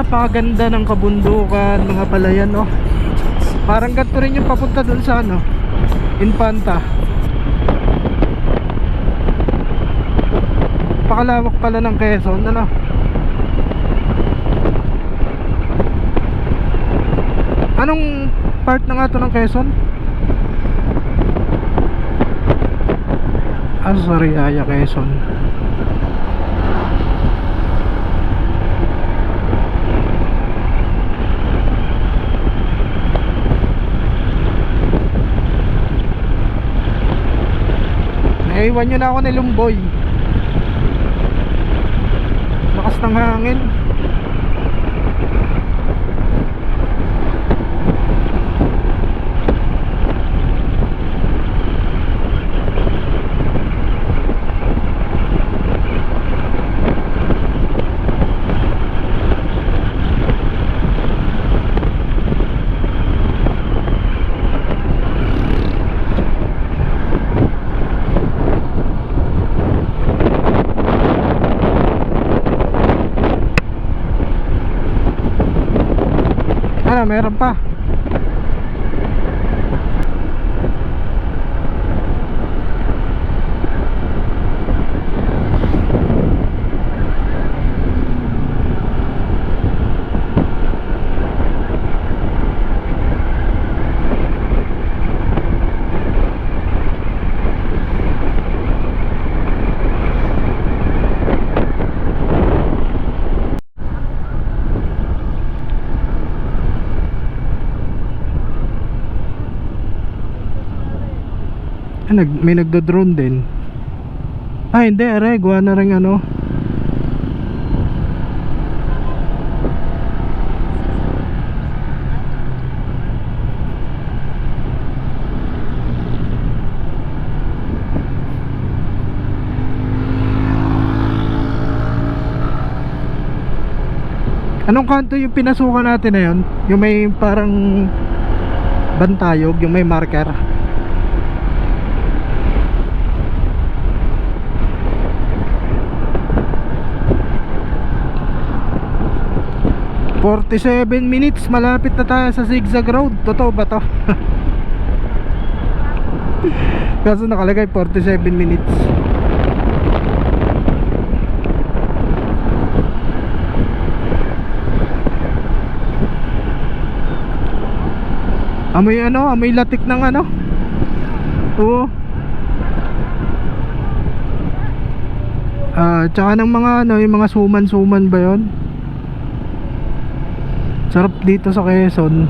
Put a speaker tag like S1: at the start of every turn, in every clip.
S1: napakaganda ng kabundukan, mga palayan, oh. Parang ganito rin yung papunta dun sa ano, Infanta. Pakalawak pala ng Quezon, ano. Anong part na nga to ng Quezon? Sariaya, Quezon. Naiwan nyo na ako ni Lumboy. Lakas ng hangin. Meron pa. May nagdo-drone din. Hindi, gawa na rin ano. Anong kanto yung pinasukan natin na yun? Yung may parang bantayog, yung may marker. 47 minutes, malapit na tayo sa zigzag road. Totoo ba to? Kaso nakalagay 47 minutes. Amoy ano, amoy latik ng ano. Oo. Tsaka ng mga ano, yung mga suman-suman ba yun? Sarap dito sa Quezon.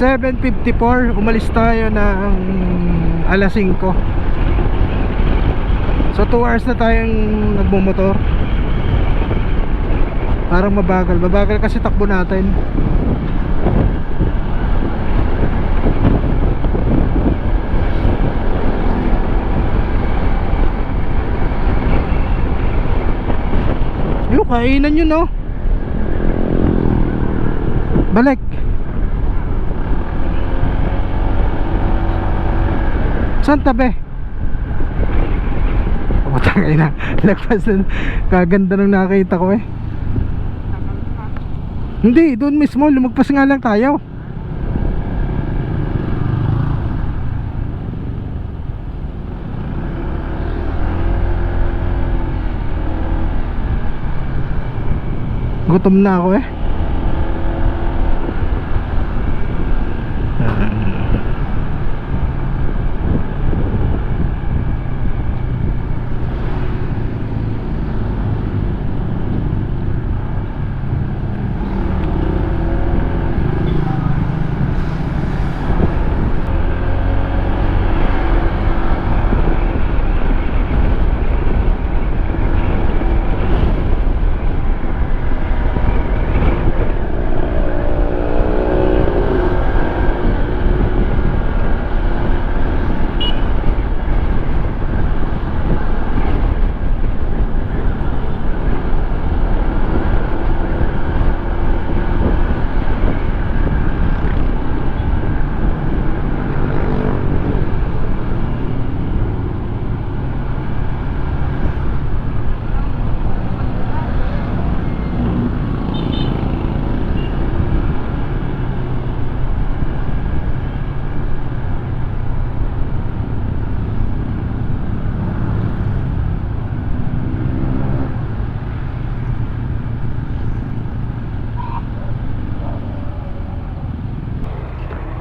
S1: (7:54) umalis tayo ng alas 5. So 2 hours na tayong nagmumotor. Parang mabagal kasi takbo natin. Yung kainan yun, no? Balik. Saan tabi? Patangay na. Lagpas na. Kaganda nung nakita ko eh. Hindi, doon mismo. Lumagpas nga lang tayo. Gutom na ako eh.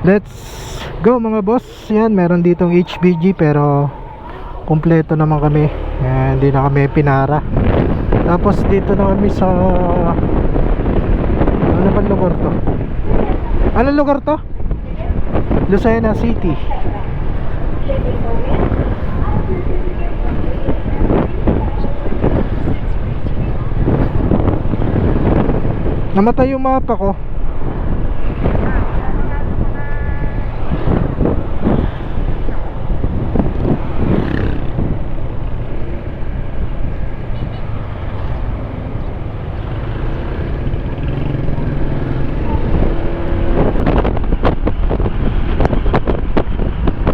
S1: Let's go mga boss. Yan, meron ditong HBG pero kompleto naman kami. Yan, hindi na kami pinara. Tapos dito na kami sa ano naman lugar to? Anong lugar to? Lucena City. Namatay yung mapa ko.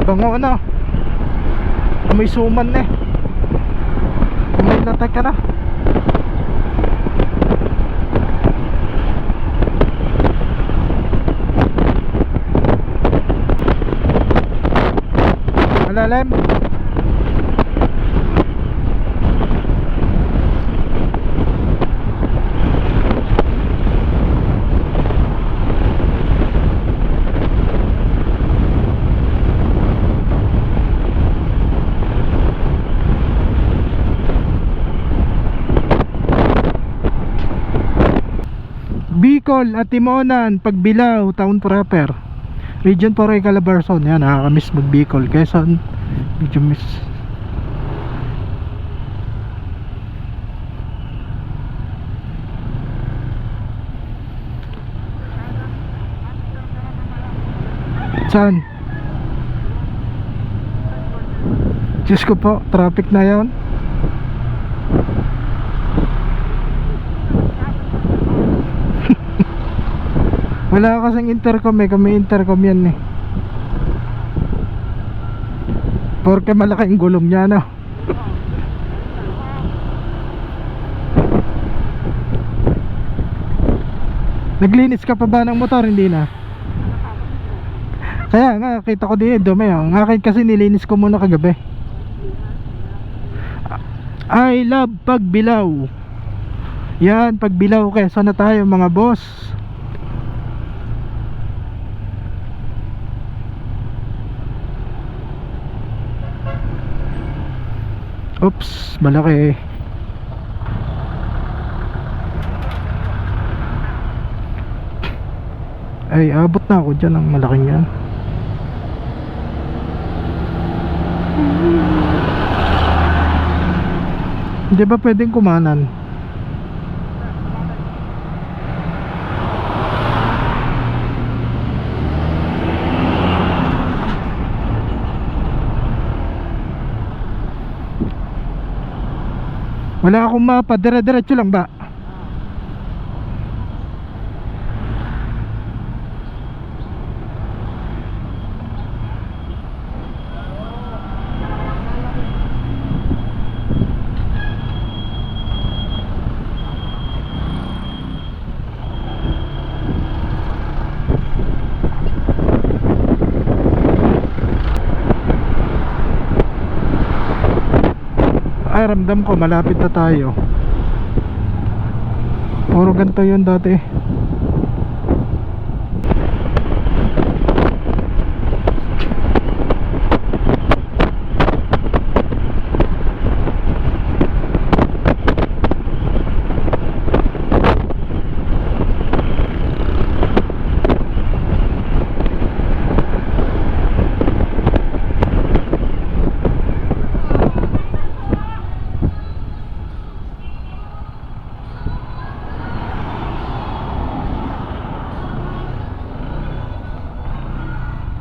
S1: Bango na. May suman na eh. May natak ka na. Malalim. Bicol at Timonan, Pagbilao, Town Proper, Region 4 ay Calabarzon. Yan, nakakamiss mag Bicol, Quezon, medyo miss. Saan? Diyos ko po, traffic na yon. Wala kasing intercom eh, kami intercom yan eh. Porque malaking gulong niya, no? Naglinis ka pa ba ng motor? Hindi na. Kaya nga, kita ko din dumi. Ang akin kasi nilinis ko muna kagabi. I love Pagbilao. Yan, Pagbilao, Quezon na tayo mga boss. Oops, malaki. Ay, abot na ako dyan ng malaking yan. Hindi ba pwedeng kumanan? Wala akong mapa, dire-diretso lang ba? Ay, ramdam ko malapit na tayo. Puro ganito yun dati.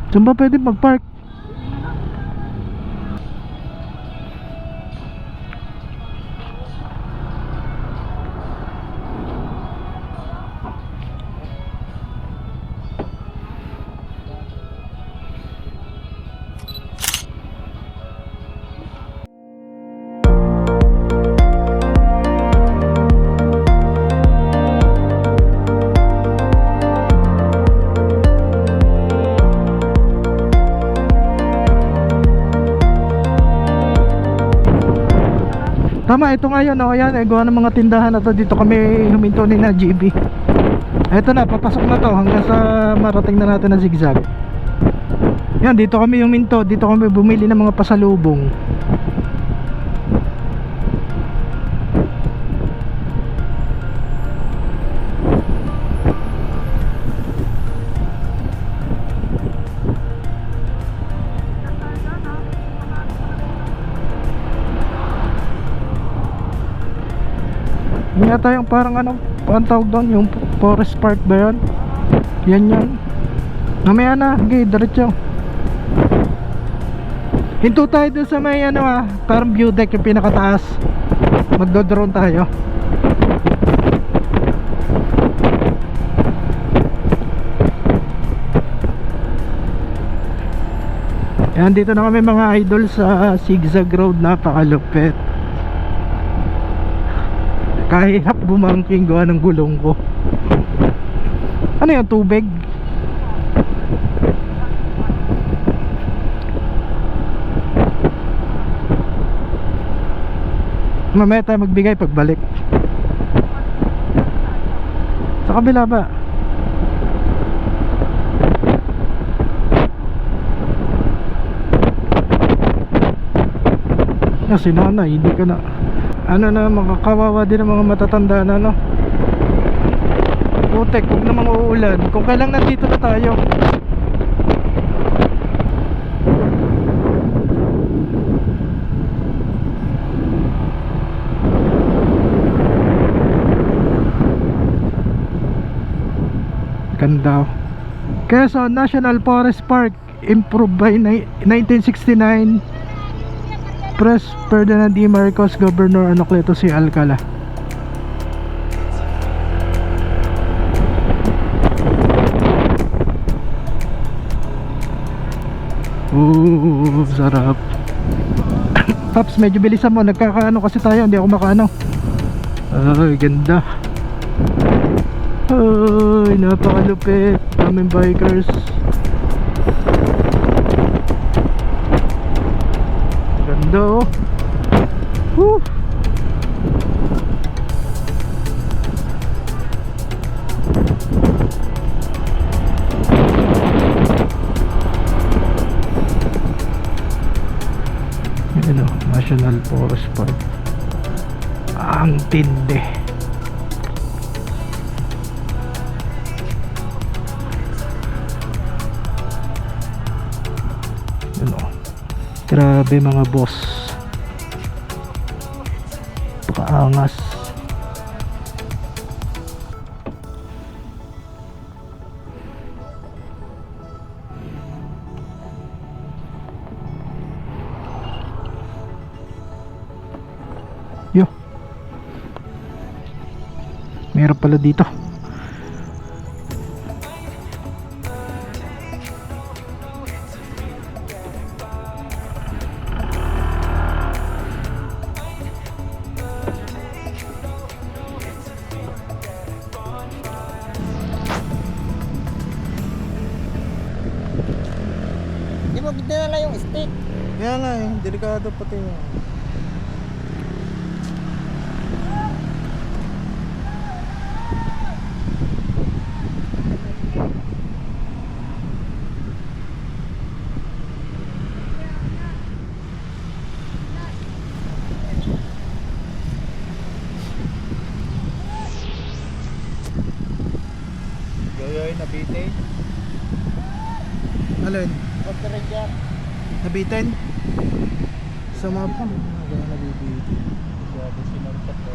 S1: Saan ba pwede mag-park? Tama, ito nga yun, oh, yan, gawa ng mga tindahan na to. Dito kami huminto ni na GB. Ito na, papasok na to hanggang sa marating na natin na zigzag. Yan, dito kami huminto. Dito kami bumili ng mga pasalubong. Yan yata yung parang ano, ang tawag doon, yung forest park ba yun? Yan yan. Mamaya na, okay, diretso. Hinto tayo dun sa may ano parang view deck yung pinakataas. Magdo-drone tayo. Yan, dito na kami mga idol sa zigzag road, napakalupit. Kahirap bumangking gawa ng gulong ko. Ano yung tubig? Mamaya tayo magbigay pagbalik. Sa kabila ba? Si nanay, hindi ka na ano na, makakawawa din ang mga matatanda na, no? Putek, huwag namang uulan. Kung kailang nandito na tayo. Ganda. Quezon National Forest Park, improved by 1969. Pres Ferdinand E. Marcos, Governor Anacleto C. Alcala. Sarap. Paps, medyo bilisan mo, nagkakaano kasi tayo, hindi ako makaano. Ay, ganda. Ay, napakalupit. Daming bikers. Ganda, oh. Woo. Ano, National Forest Park. Ang tindi. Ano, grabe mga boss, pakaangas. Yo, meron pala dito.
S2: Di mo dinala yung stick.
S1: Kaya nga eh, delikado pati yun. Yoyoy, nabitin. Alin?
S2: Pagkaragyan.
S1: Nabitin? Sa mapa. Gano'n nabibitin.
S2: Grabe sinuntok ko.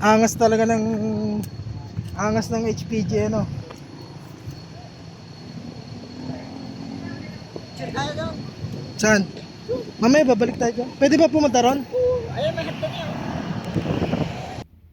S1: Angas talaga ng HPG ano.
S2: Ayaw daw.
S1: Saan? Mamaya babalik tayo dyan. Pwede ba pumunta ron?
S2: Ayaw, may hagdan niya.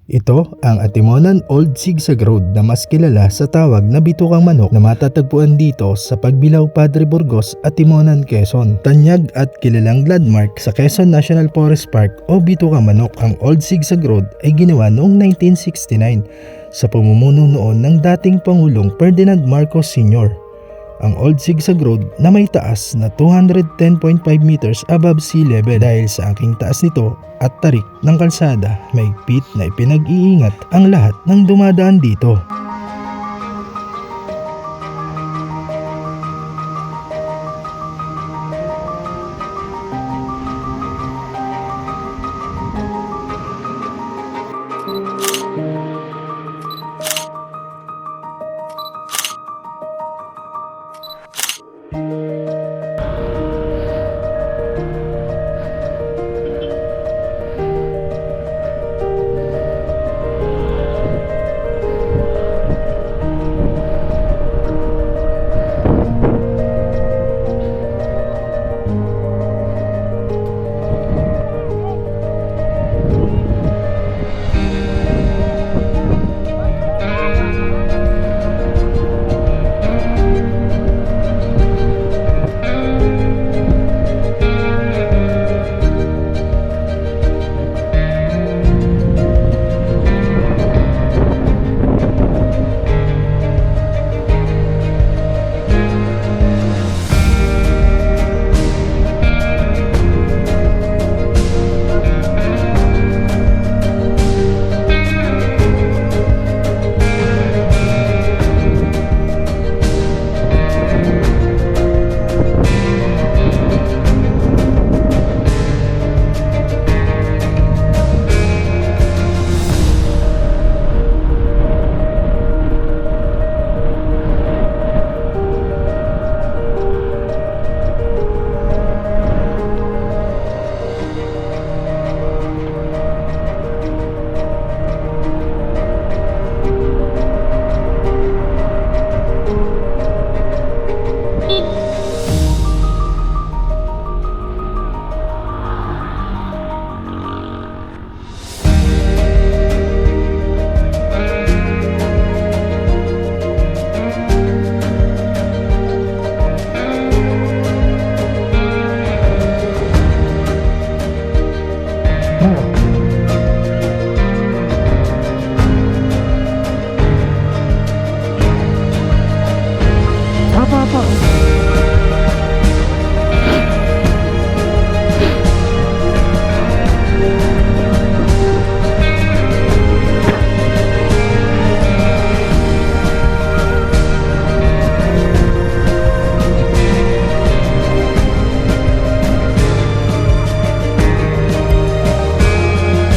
S3: Ito ang Atimonan Old Sigsag Road na mas kilala sa tawag na Bitukang Manok na matatagpuan dito sa Pagbilao Padre Burgos, Atimonan, Quezon. Tanyag at kilalang landmark sa Quezon National Forest Park o Bitukang Manok, ang Old Sigsag Road ay ginawa noong 1969 sa pamumuno noon ng dating Pangulong Ferdinand Marcos Sr. Ang Old Sigsag Road na may taas na 210.5 meters above sea level. Dahil sa aking taas nito at tarik ng kalsada, mahigpit na ipinag-iingat ang lahat ng dumadaan dito.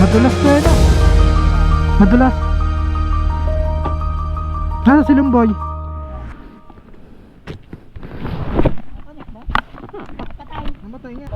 S1: Madulas na yun. Madulas. Nasa si Lumboy? Namatay nga.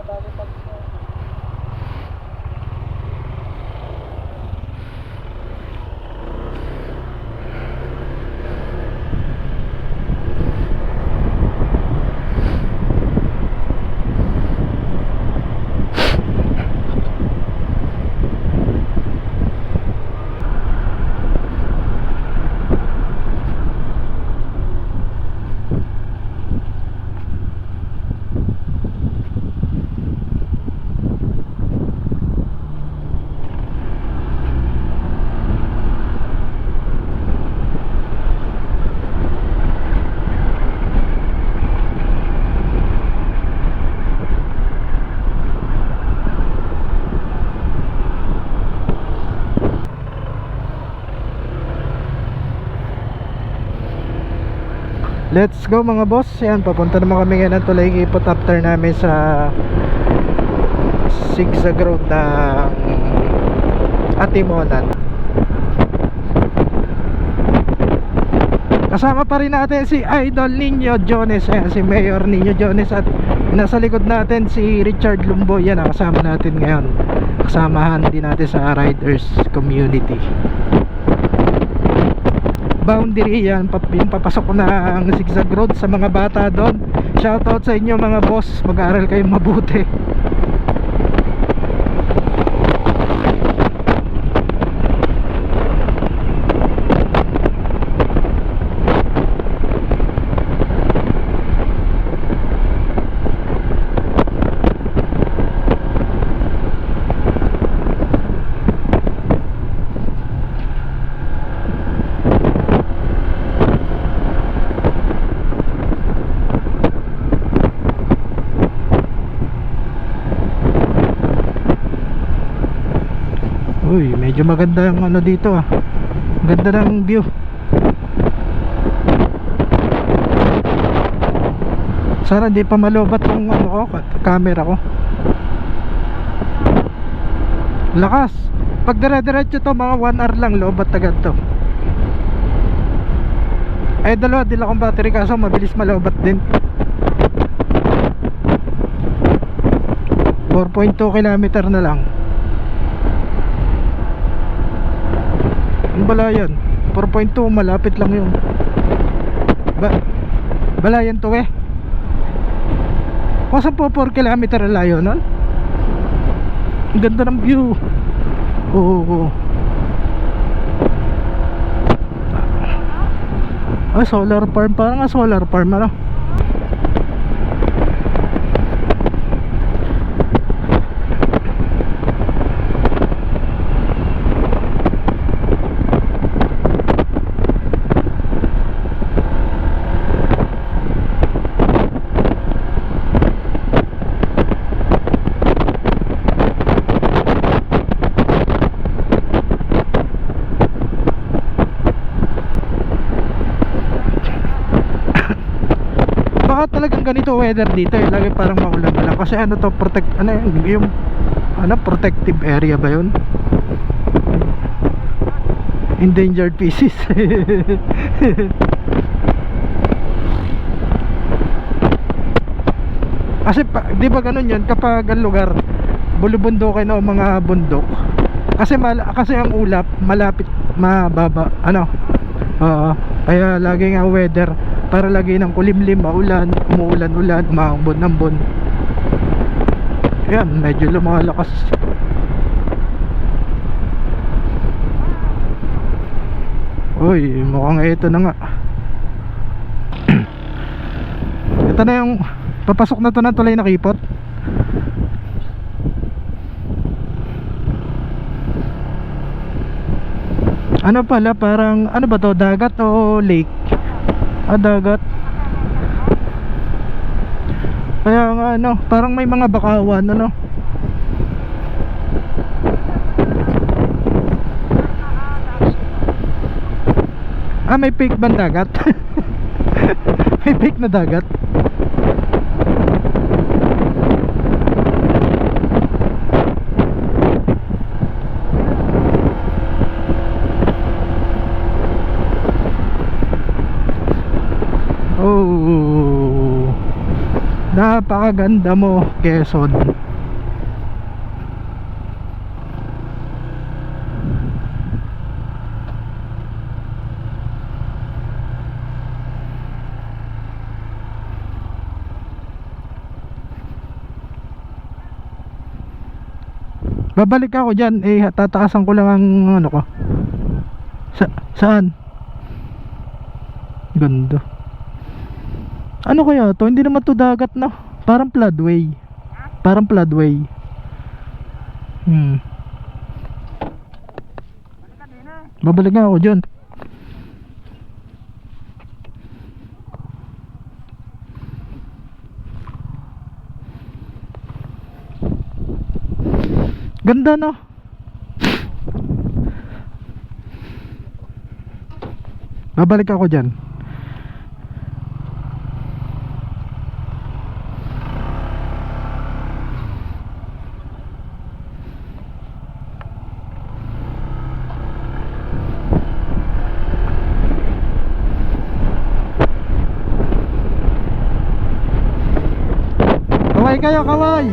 S1: Let's go mga boss. Yan, papunta naman kami ngayon ng Tulay Ipot after namin sa Sigsag Road ng Atimonan. Kasama pa rin natin si Idol Nino Jones. Ayan, si Mayor Nino Jones. At nasa likod natin si Richard Lumboy. Yan, kasama natin ngayon. kasamahan din natin sa riders community. Boundary yan, yung papasok ng zigzag road sa mga bata doon. Shoutout sa inyo mga boss, mag-aaral kayong mabuti. Uy, medyo maganda yung ano dito ah. Ganda ng view. Sana hindi pa malobat yung ano ko, camera ko. Lakas. Pag dire-diretso to mga 1 hour lang lobat agad to. Ay dalawa din akong battery kaso mabilis malobat din. 4.2 kilometer na lang. Ang Balayan 4.2, malapit lang yun. Balayan to eh. Kung po 4 kilometer layo nun. Ang ganda ng view. Oo. Solar farm, parang solar farm ano. Baka talagang ganito weather dito eh, lagi parang maulan na lang kasi ano to, yung protective area ba yun? Endangered species. Kasi di ba ganun yun kapag ang lugar bulubundukin o mga bundok, kasi ang ulap malapit mababa ano. Kaya lagi nga weather para lagi ng kulimlim, maulan, umuulan-ulan, maambon-ambon. Yan, medyo lumalakas. Uy, mukhang ito na nga. Ito na yung papasok na to ng tulay na Kipot. Ano pala, parang ano ba to, dagat o lake? Dagat. Kaya nga ano, parang may mga bakawan ano. May fake bang dagat? May fake na dagat. Oh, napakaganda mo, Quezon. Babalik ako dyan, tataasan ko lang ang ano ko. Saan? Ganda. Ano kaya to? Hindi naman to dagat na. Parang floodway. Parang floodway. Babalik nga ako dyan. Ganda no? Babalik ako dyan. Kaway kayo, kaway.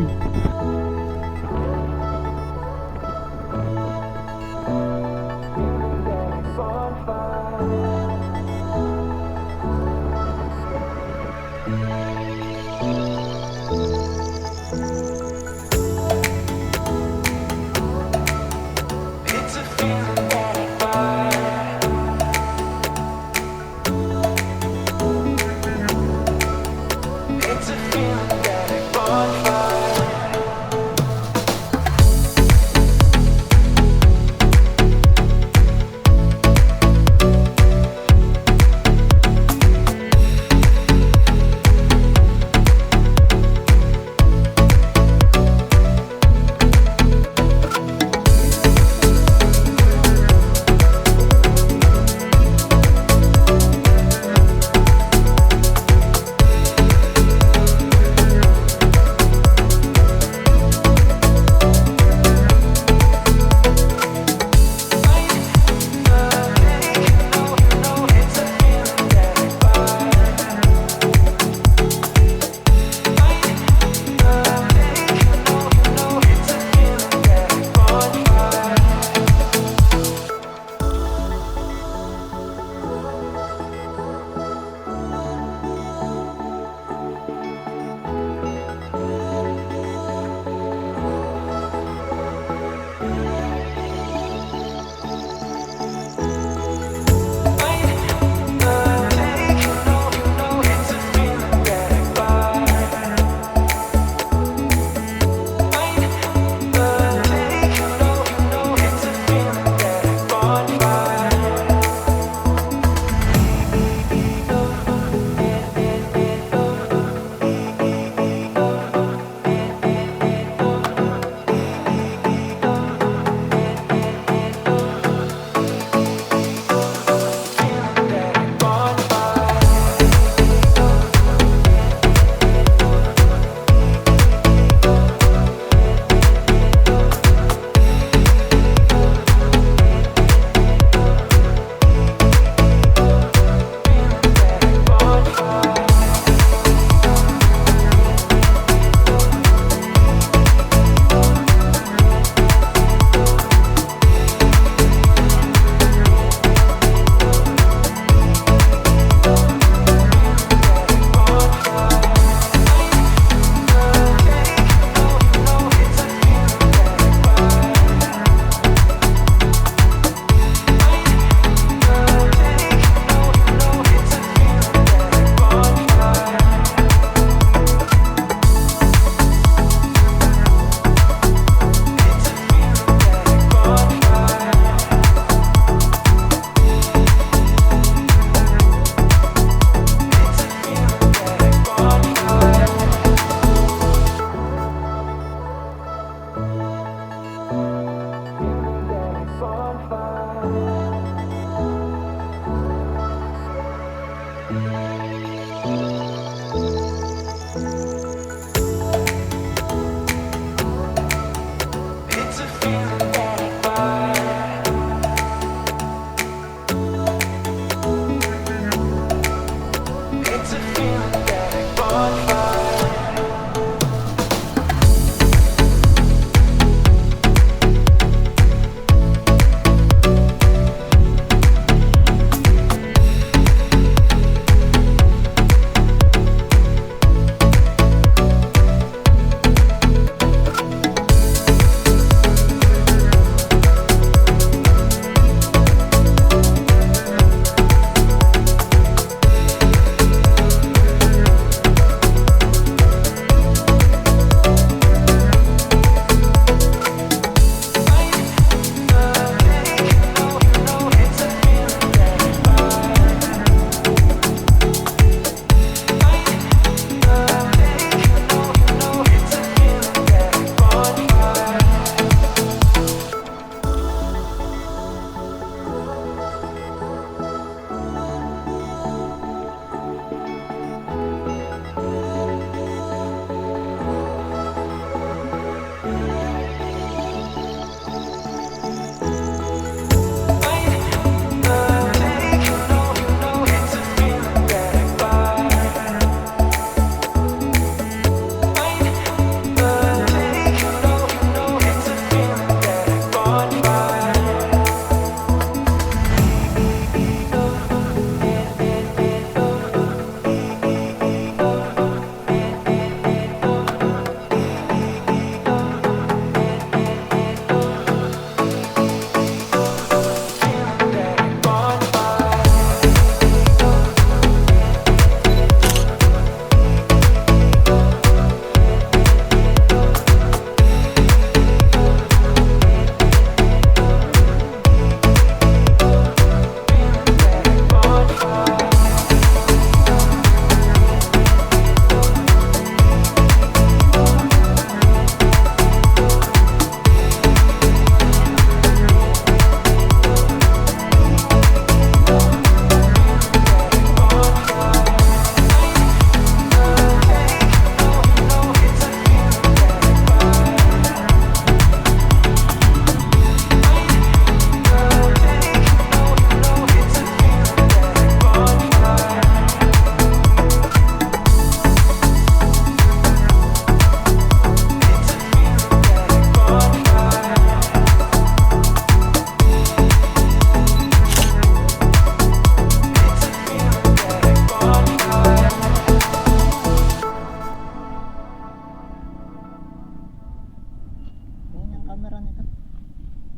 S2: camera nito?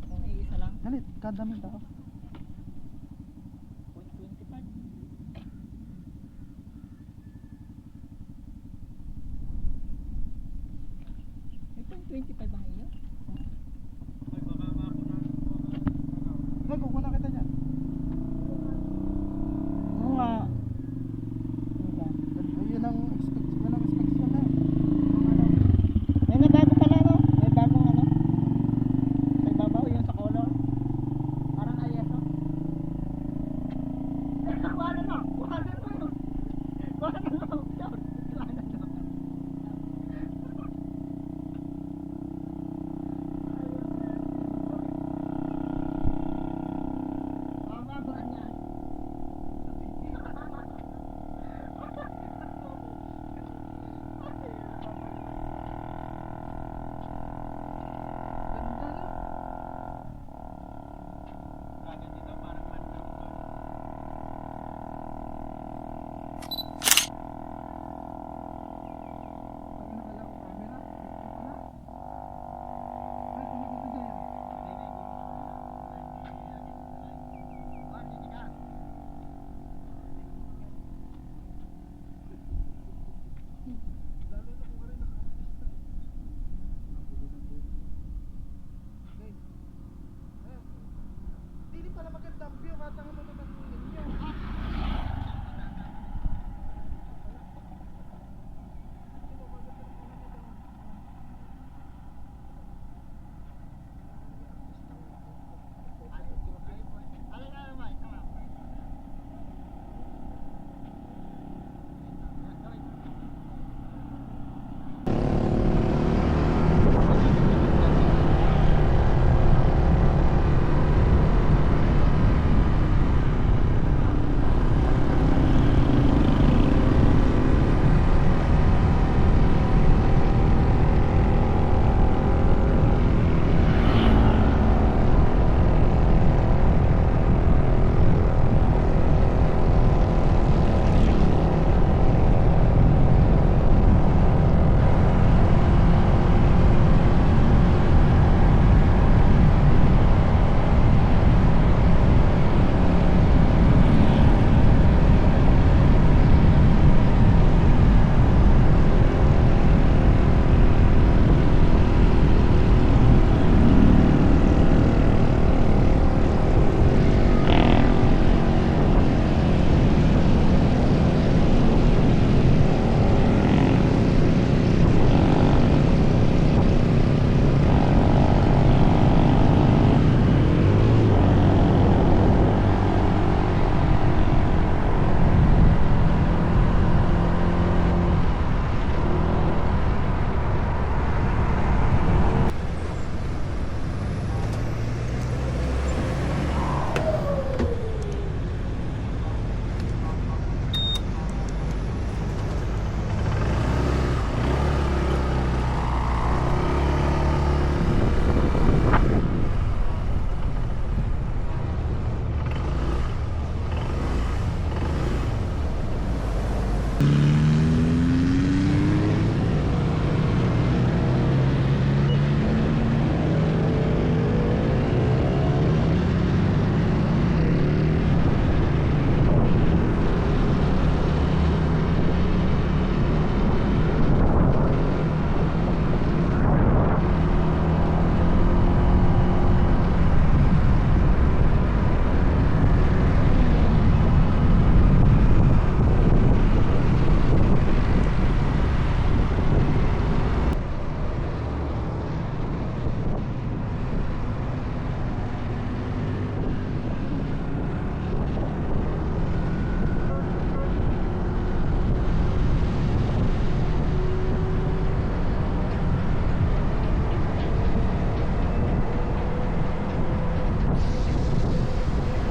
S2: Kung iisa lang?
S1: Galit, kadaming tao.
S2: 0.25. May 0.25 ang iyo?
S1: Ay, kukuha kita dyan.
S2: Oo nga.
S1: Yun ang inspection na.
S2: May nabago pala no? May bagong ano? May babaw yung sa color. Parang ISO. Kuha na lang! Kuha na lang! Kuha na lang! Kuha na lang! Tama ba niya?
S1: Hindi pala magandang view, katanga mo naman ninyo.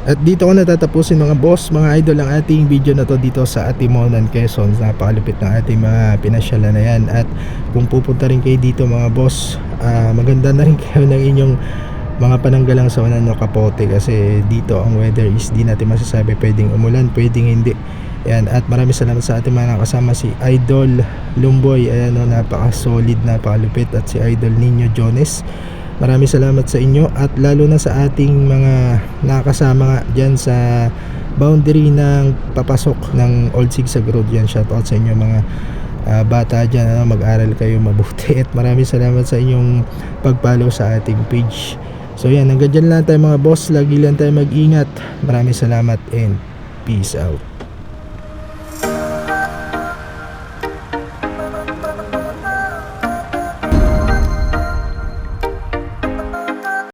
S3: At dito ko natatapusin mga boss, mga idol, ang ating video na to dito sa Atimonan, Quezon. Napakalupit ng ating mga pinasyalan na yan. At kung pupunta rin kayo dito mga boss, maganda na rin kayo ng inyong mga pananggalang sa Unano Capote, kasi dito ang weather is di natin masasabi, pwedeng umulan, pwedeng hindi. Ayan, at maraming salamat sa ating mga kasama, si Idol Lumboy, ayan o, napaka solid, napakalupit, at si Idol Nino Jones. Maraming salamat sa inyo at lalo na sa ating mga nakakasama nga dyan sa boundary ng papasok ng Old Zigzag Road. Yan, shoutout sa inyo mga bata dyan, mag-aral kayo mabuti at maraming salamat sa inyong pag-follow sa ating page. So yan, hanggang dyan lang tayo mga boss, lagi lang tayo mag-ingat. Maraming salamat and peace out.